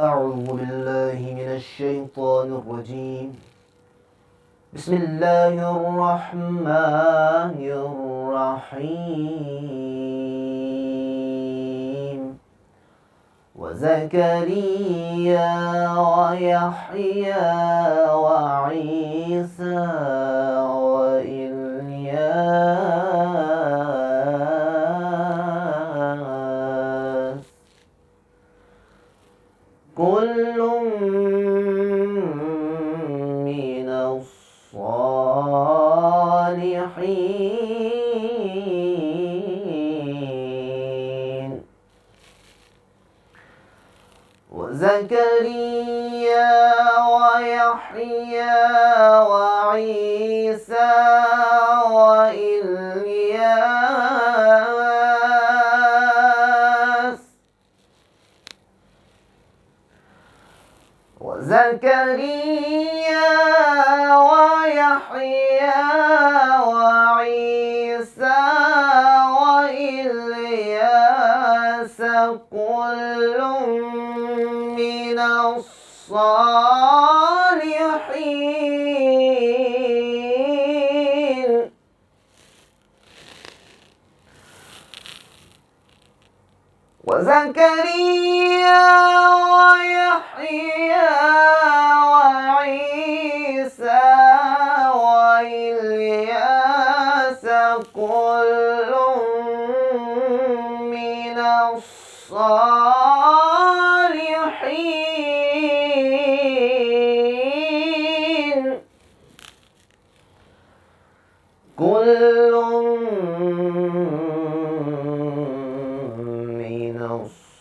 أعوذ بالله من الشيطان الرجيم. بسم الله الرحمن الرحيم. وزكريا ويحيى وعيسى وإلياس كل من الصالحين. وزكريا ويحيى وعيسى وإلياس وزكريا ويحيى وعيسى وإلياس كل من الصالحين. وزكريا ويحيى وعيسى وإلياس كل من الصالحين. كل من الصالحين.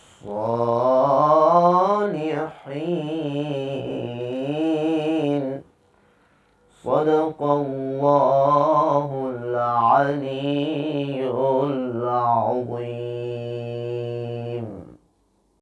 صدق الله العلي